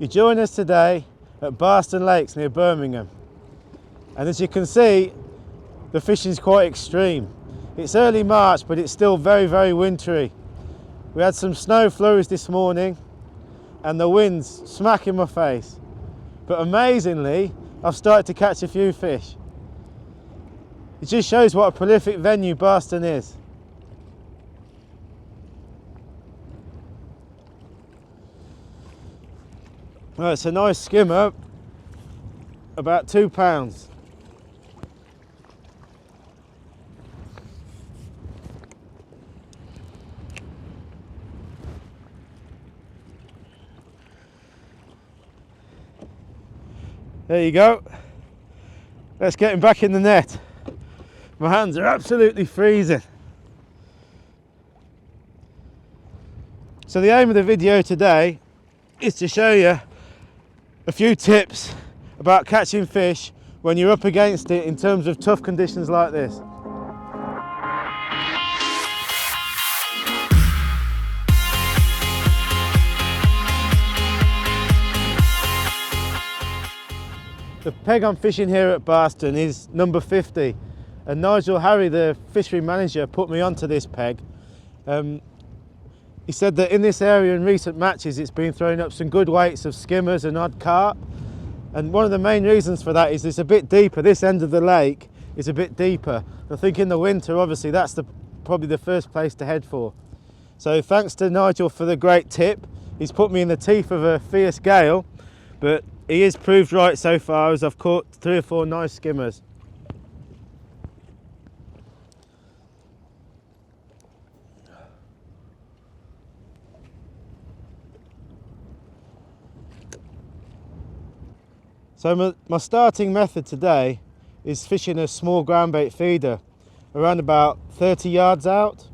You join us today at Barston Lakes near Birmingham, and as you can see, the fishing is quite extreme. It's early March, but it's still very, very wintry. We had some snow flurries this morning and the wind's smack in my face, but amazingly I've started to catch a few fish. It just shows what a prolific venue Barston is. Well, it's a nice skimmer, about 2 pounds. There you go. Let's get him back in the net. My hands are absolutely freezing. So the aim of the video today is to show you a few tips about catching fish when you're up against it in terms of tough conditions like this. The peg I'm fishing here at Barston is number 50, and Nigel Harry, the fishery manager, put me onto this peg. He said that in this area in recent matches it's been throwing up some good weights of skimmers and odd carp, and one of the main reasons for that is it's a bit deeper. This end of the lake is a bit deeper. I think in the winter obviously that's probably the first place to head for. So thanks to Nigel for the great tip. He's put me in the teeth of a fierce gale, but he is proved right so far as I've caught 3 or 4 nice skimmers. So my starting method today is fishing a small groundbait feeder around about 30 yards out.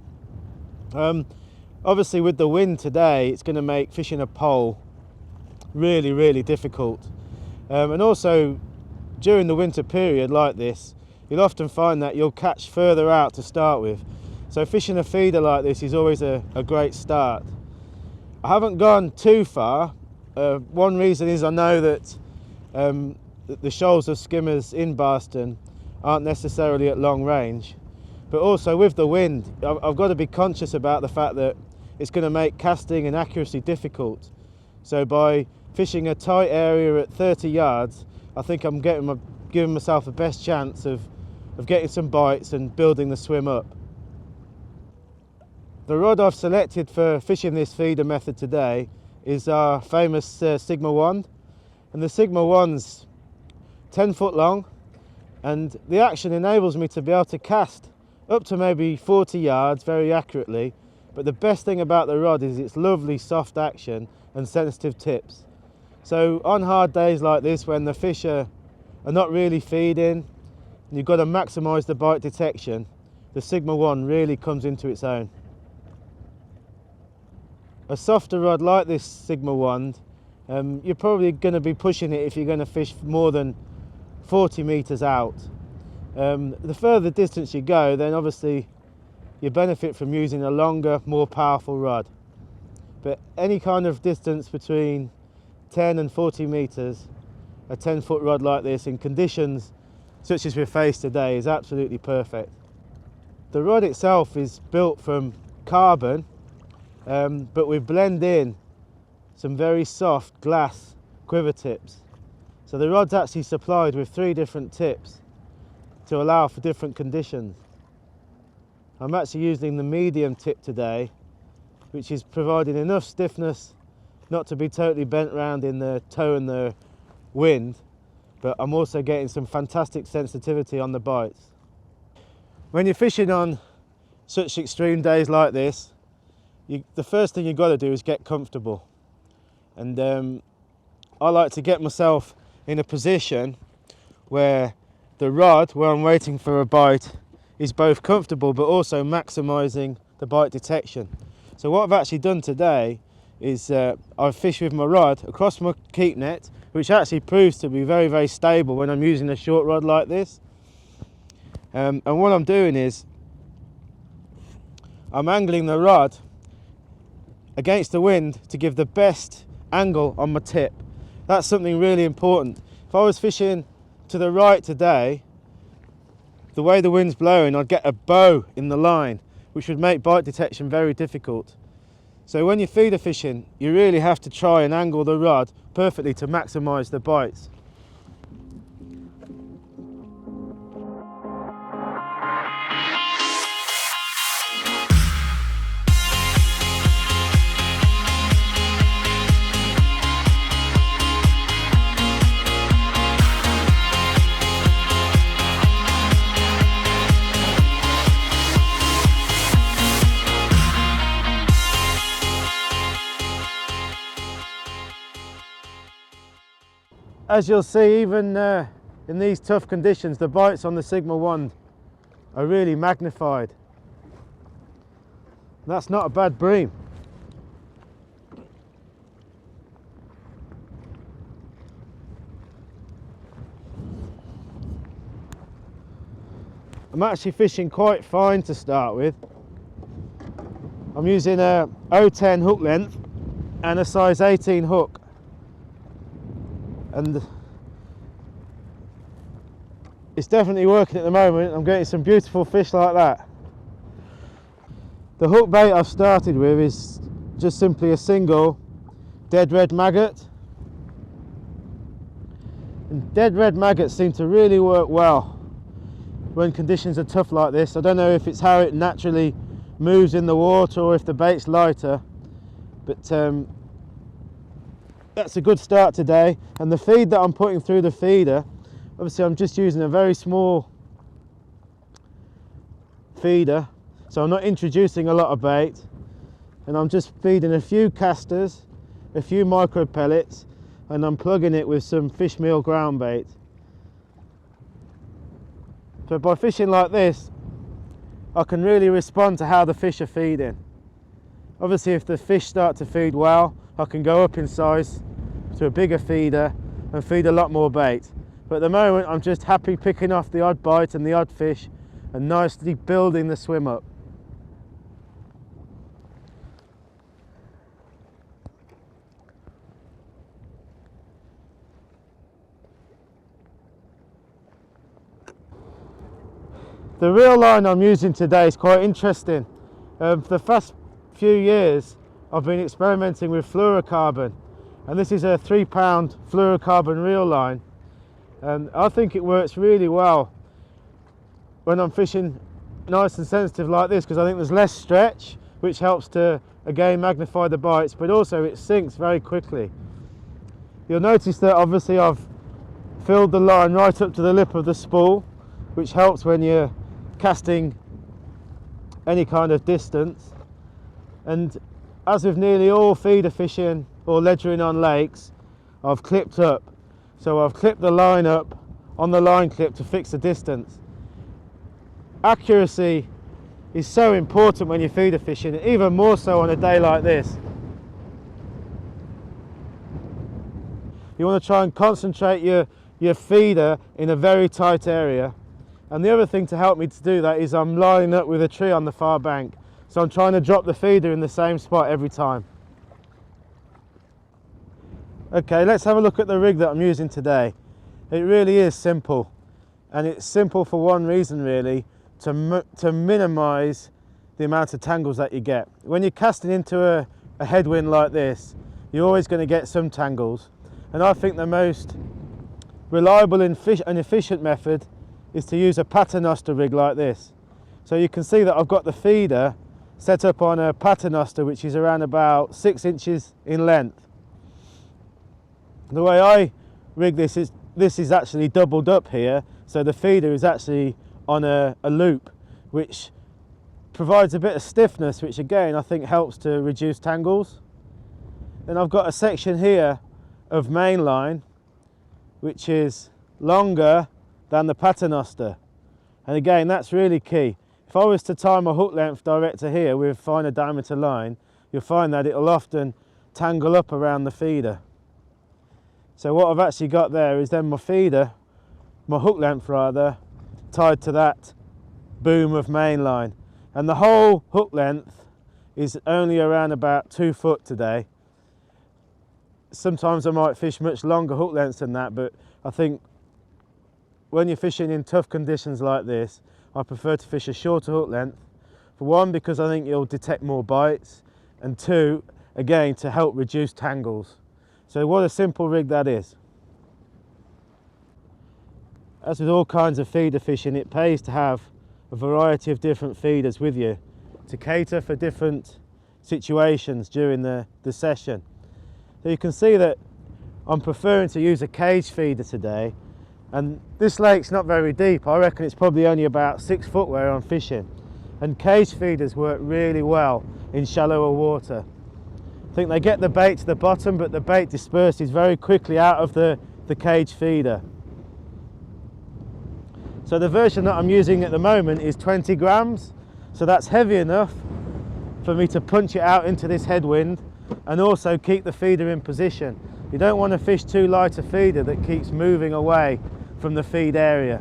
Obviously with the wind today it's going to make fishing a pole really, really difficult. And also during the winter period like this, you'll often find that you'll catch further out to start with. So fishing a feeder like this is always a great start. I haven't gone too far. One reason is I know that the shoals of skimmers in Barston aren't necessarily at long range, but also with the wind I've got to be conscious about the fact that it's going to make casting and accuracy difficult. So by fishing a tight area at 30 yards, I think I'm giving myself the best chance of getting some bites and building the swim up. The rod I've selected for fishing this feeder method today is our famous Sigma wand, and the Sigma wand's 10 foot long, and the action enables me to be able to cast up to maybe 40 yards very accurately. But the best thing about the rod is its lovely soft action and sensitive tips. So on hard days like this, when the fish are not really feeding, you've got to maximise the bite detection, the Sigma wand really comes into its own. A softer rod like this Sigma wand, you're probably going to be pushing it if you're going to fish more than 40 metres out. The further distance you go, then obviously you benefit from using a longer, more powerful rod. But any kind of distance between 10 and 40 metres, a 10-foot rod like this in conditions such as we face today is absolutely perfect. The rod itself is built from carbon, but we blend in some very soft glass quiver tips. So the rod's actually supplied with 3 different tips to allow for different conditions. I'm actually using the medium tip today, which is providing enough stiffness not to be totally bent round in the toe and the wind, but I'm also getting some fantastic sensitivity on the bites. When you're fishing on such extreme days like this, the first thing you've got to do is get comfortable. And I like to get myself in a position where the rod, where I'm waiting for a bite, is both comfortable but also maximising the bite detection. So what I've actually done today is I've fished with my rod across my keep net, which actually proves to be very, very stable when I'm using a short rod like this. And what I'm doing is I'm angling the rod against the wind to give the best angle on my tip. That's something really important. If I was fishing to the right today, the way the wind's blowing, I'd get a bow in the line, which would make bite detection very difficult. So when you're feeder fishing, you really have to try and angle the rod perfectly to maximise the bites. As you'll see, even in these tough conditions, the bites on the Sigma wand are really magnified. That's not a bad bream. I'm actually fishing quite fine to start with. I'm using a 010 hook length and a size 18 hook. And it's definitely working at the moment. I'm getting some beautiful fish like that. The hook bait I've started with is just simply a single dead red maggot. And dead red maggots seem to really work well when conditions are tough like this. I don't know if it's how it naturally moves in the water or if the bait's lighter, but that's a good start today. And the feed that I'm putting through the feeder, obviously I'm just using a very small feeder, so I'm not introducing a lot of bait, and I'm just feeding a few casters, a few micro pellets, and I'm plugging it with some fish meal ground bait. So by fishing like this, I can really respond to how the fish are feeding. Obviously if the fish start to feed well, I can go up in size to a bigger feeder and feed a lot more bait. But at the moment I'm just happy picking off the odd bite and the odd fish and nicely building the swim up. The reel line I'm using today is quite interesting. For the past few years I've been experimenting with fluorocarbon, and this is a 3-pound fluorocarbon reel line, and I think it works really well when I'm fishing nice and sensitive like this, because I think there's less stretch, which helps to again magnify the bites, but also it sinks very quickly. You'll notice that obviously I've filled the line right up to the lip of the spool, which helps when you're casting any kind of distance. And as with nearly all feeder fishing or ledgering on lakes, I've clipped up. So I've clipped the line up on the line clip to fix the distance. Accuracy is so important when you're feeder fishing, even more so on a day like this. You want to try and concentrate your feeder in a very tight area. And the other thing to help me to do that is I'm lining up with a tree on the far bank. So I'm trying to drop the feeder in the same spot every time. Okay, let's have a look at the rig that I'm using today. It really is simple, and it's simple for one reason really, to minimise the amount of tangles that you get. When you're casting into a headwind like this, you're always going to get some tangles, and I think the most reliable and efficient method is to use a paternoster rig like this. So you can see that I've got the feeder set up on a paternoster which is around about 6 inches in length. The way I rig this is actually doubled up here, so the feeder is actually on a loop, which provides a bit of stiffness, which again I think helps to reduce tangles. Then I've got a section here of main line which is longer than the paternoster, and again that's really key. If I was to tie my hook length direct to here with finer diameter line, you'll find that it'll often tangle up around the feeder. So what I've actually got there is then my feeder, my hook length rather, tied to that boom of main line, and the whole hook length is only around about 2 foot today. sometimes I might fish much longer hook lengths than that, but I think when you're fishing in tough conditions like this, I prefer to fish a shorter hook length. For one, because I think you'll detect more bites, and two, again, to help reduce tangles. So what a simple rig that is. As with all kinds of feeder fishing, it pays to have a variety of different feeders with you to cater for different situations during the session. So you can see that I'm preferring to use a cage feeder today, and this lake's not very deep. I reckon it's probably only about 6 foot where I'm fishing, and cage feeders work really well in shallower water. I think they get the bait to the bottom, but the bait disperses very quickly out of the cage feeder. So the version that I'm using at the moment is 20 grams, so that's heavy enough for me to punch it out into this headwind and also keep the feeder in position. You don't want to fish too light a feeder that keeps moving away from the feed area.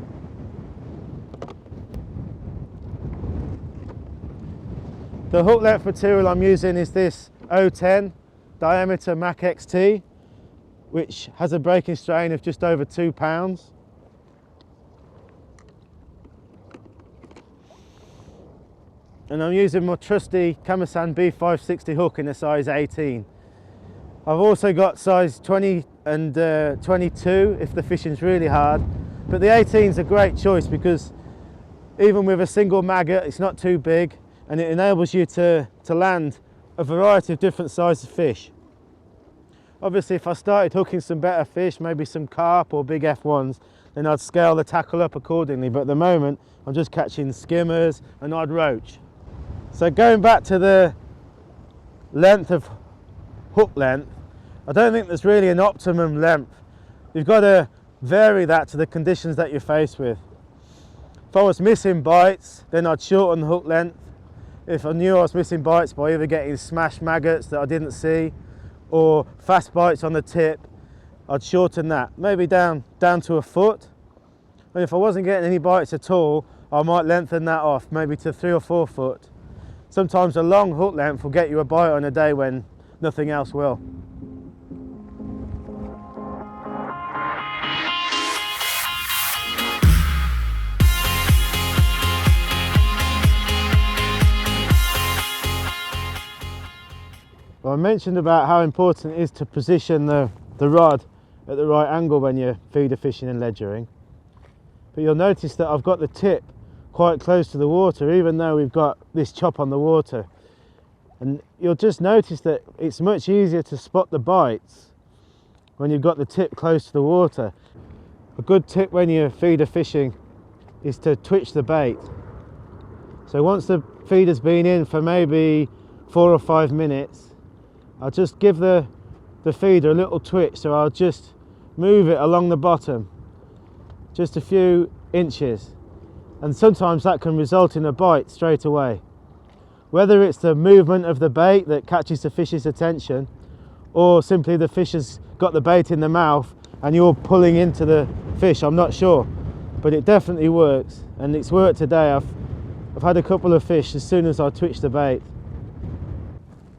The hook length material I'm using is this 010 diameter Mac XT, which has a breaking strain of just over 2 pounds. And I'm using my trusty Kamasan B560 hook in a size 18. I've also got size 20 and 22 if the fishing's really hard, but the 18 is a great choice because even with a single maggot, it's not too big, and it enables you to land a variety of different sizes of fish. Obviously, if I started hooking some better fish, maybe some carp or big F1s, then I'd scale the tackle up accordingly, but at the moment I'm just catching skimmers and odd roach. So going back to the length of hook length, I don't think there's really an optimum length. You've got to vary that to the conditions that you're faced with. If I was missing bites, then I'd shorten the hook length. If I knew I was missing bites by either getting smashed maggots that I didn't see or fast bites on the tip, I'd shorten that, maybe down to a foot. And if I wasn't getting any bites at all, I might lengthen that off, maybe to 3 or 4 foot. Sometimes a long hook length will get you a bite on a day when nothing else will. Well, I mentioned about how important it is to position the rod at the right angle when you're feeder fishing and ledgering. But you'll notice that I've got the tip quite close to the water, even though we've got this chop on the water. And you'll just notice that it's much easier to spot the bites when you've got the tip close to the water. A good tip when you're feeder fishing is to twitch the bait. So once the feeder's been in for maybe 4 or 5 minutes, I'll just give the feeder a little twitch. So I'll just move it along the bottom just a few inches, and sometimes that can result in a bite straight away. Whether it's the movement of the bait that catches the fish's attention, or simply the fish has got the bait in the mouth and you're pulling into the fish, I'm not sure, but it definitely works, and it's worked today. I've had a couple of fish as soon as I twitch the bait.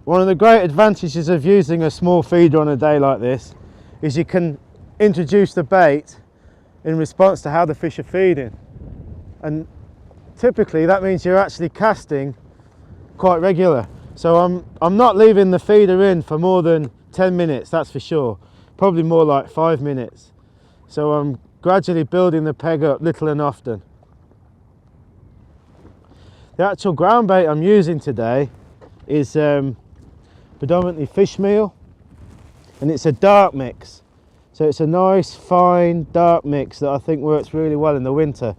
One of the great advantages of using a small feeder on a day like this is you can introduce the bait in response to how the fish are feeding, and typically that means you're actually casting quite regular. So I'm not leaving the feeder in for more than 10 minutes, that's for sure, probably more like 5 minutes. So I'm gradually building the peg up little and often. The actual ground bait I'm using today is predominantly fish meal, and it's a dark mix. So it's a nice fine dark mix that I think works really well in the winter.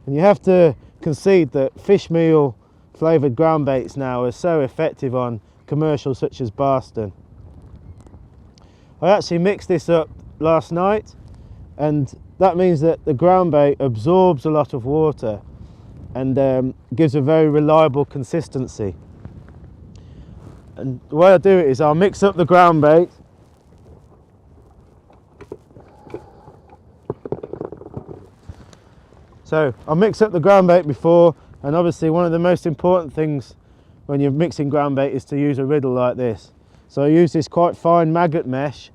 And you have to concede that fish meal flavoured ground baits now are so effective on commercials such as Barston. I actually mixed this up last night, and that means that the ground bait absorbs a lot of water and gives a very reliable consistency. And the way I do it is I'll mix up the ground bait, so I'll mix up the ground bait before, and obviously one of the most important things when you're mixing ground bait is to use a riddle like this. So I use this quite fine maggot mesh,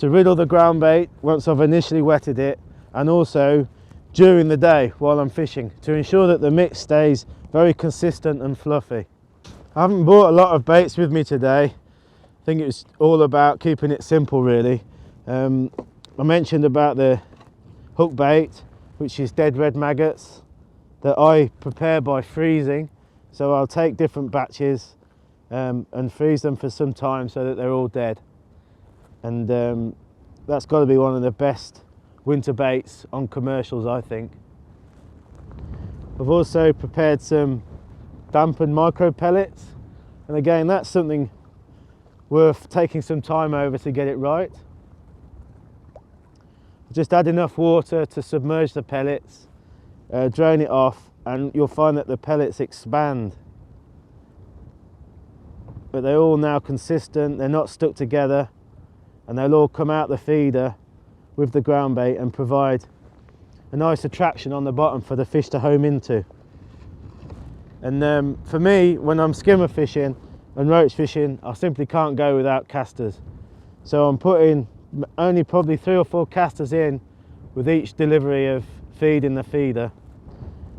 to riddle the ground bait once I've initially wetted it, and also during the day while I'm fishing, to ensure that the mix stays very consistent and fluffy. I haven't brought a lot of baits with me today. I think it was all about keeping it simple really. I mentioned about the hook bait, which is dead red maggots that I prepare by freezing. So I'll take different batches and freeze them for some time so that they're all dead. And that's got to be one of the best winter baits on commercials, I think. I've also prepared some dampened micro pellets, and again that's something worth taking some time over to get it right. Just add enough water to submerge the pellets, drain it off, and you'll find that the pellets expand. But they're all now consistent, they're not stuck together, and they'll all come out the feeder with the ground bait and provide a nice attraction on the bottom for the fish to home into. And for me, when I'm skimmer fishing and roach fishing, I simply can't go without casters. So I'm putting only probably 3 or 4 casters in with each delivery of feed in the feeder.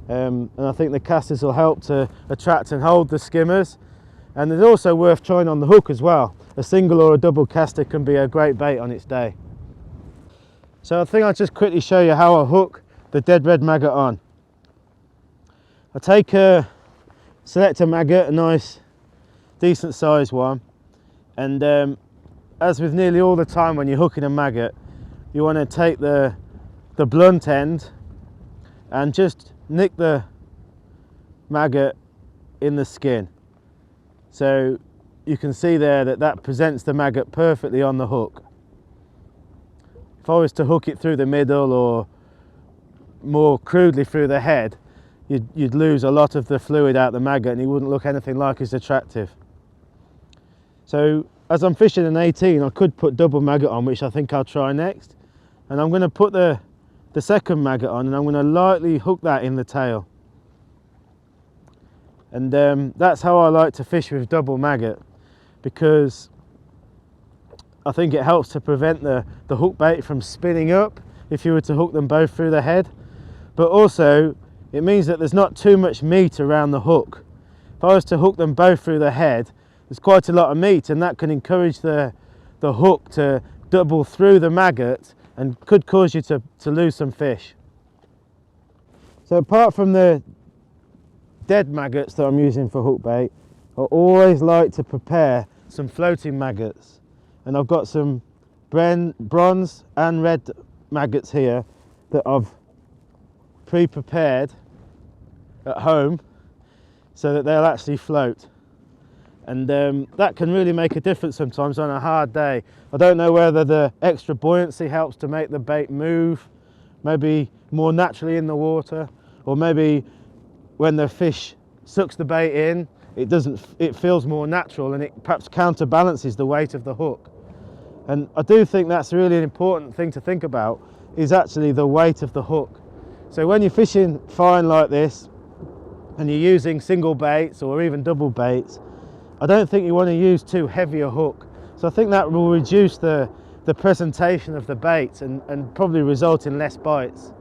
And I think the casters will help to attract and hold the skimmers. And it's also worth trying on the hook as well. A single or a double caster can be a great bait on its day. So I think I'll just quickly show you how I hook the dead red maggot on. I select a maggot, a nice decent sized one, and as with nearly all the time when you're hooking a maggot, you want to take the blunt end and just nick the maggot in the skin. So you can see there that presents the maggot perfectly on the hook. If I was to hook it through the middle or more crudely through the head, you'd lose a lot of the fluid out the maggot and it wouldn't look anything like as attractive. So as I'm fishing an 18, I could put double maggot on, which I think I'll try next. And I'm going to put the second maggot on, and I'm going to lightly hook that in the tail. And that's how I like to fish with double maggot, because I think it helps to prevent the hook bait from spinning up if you were to hook them both through the head. But also it means that there's not too much meat around the hook. If I was to hook them both through the head, there's quite a lot of meat, and that can encourage the hook to double through the maggot and could cause you to lose some fish. So apart from the dead maggots that I'm using for hook bait, I always like to prepare some floating maggots. And I've got some bronze and red maggots here that I've pre-prepared at home so that they'll actually float. And that can really make a difference sometimes on a hard day. I don't know whether the extra buoyancy helps to make the bait move, maybe more naturally in the water, or maybe when the fish sucks the bait in, it feels more natural, and it perhaps counterbalances the weight of the hook. And I do think that's a really important thing to think about, is actually the weight of the hook. So when you're fishing fine like this and you're using single baits or even double baits, I don't think you want to use too heavy a hook. So I think that will reduce the presentation of the bait and probably result in less bites.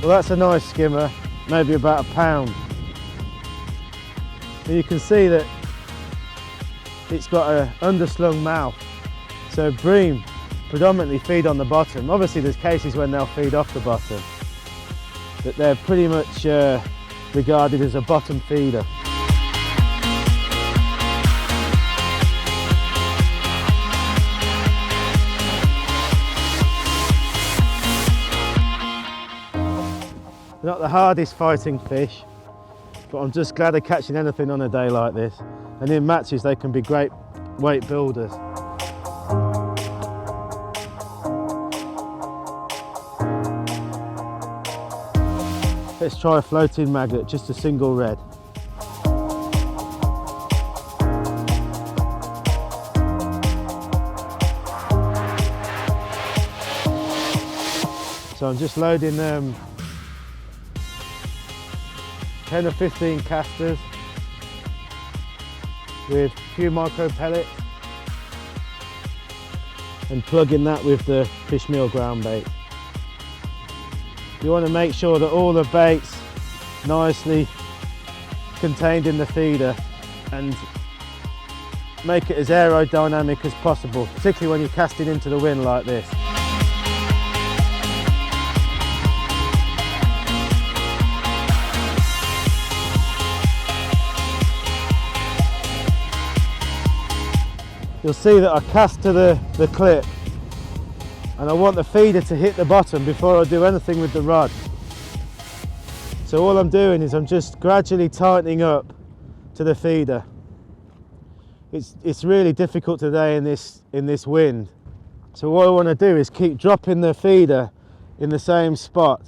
Well, that's a nice skimmer, maybe about a pound. And you can see that it's got an underslung mouth, So bream predominantly feed on the bottom. Obviously there's cases when they'll feed off the bottom, but they're pretty much regarded as a bottom feeder. They're not the hardest fighting fish, but I'm just glad of catching anything on a day like this. And in matches they can be great weight builders. Let's try a floating maggot, just a single red. So I'm just loading 10 or 15 casters with a few micro pellets and plugging that with the fish meal ground bait. You want to make sure that all the bait's nicely contained in the feeder and make it as aerodynamic as possible, particularly when you're casting into the wind like this. You'll see that I cast to the clip and I want the feeder to hit the bottom before I do anything with the rod. So all I'm doing is I'm just gradually tightening up to the feeder. It's really difficult today in this wind. So what I want to do is keep dropping the feeder in the same spot,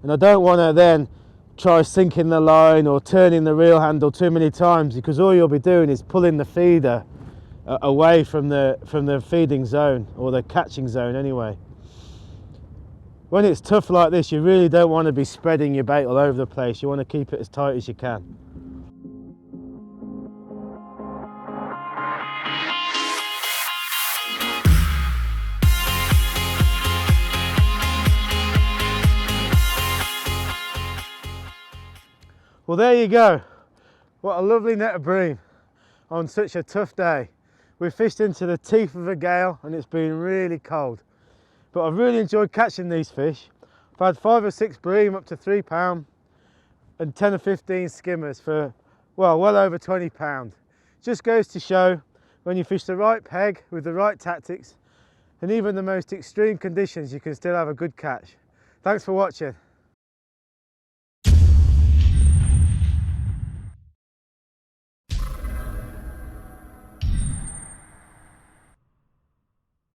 and I don't want to then try sinking the line or turning the reel handle too many times, because all you'll be doing is pulling the feeder away from the feeding zone, or the catching zone anyway. When it's tough like this, you really don't want to be spreading your bait all over the place. You want to keep it as tight as you can. Well, there you go. What a lovely net of bream on such a tough day. We fished into the teeth of a gale and it's been really cold, but I've really enjoyed catching these fish. I've had 5 or 6 bream up to £3 and 10 or 15 skimmers for well over £20. Just goes to show, when you fish the right peg with the right tactics and even the most extreme conditions, you can still have a good catch. Thanks for watching.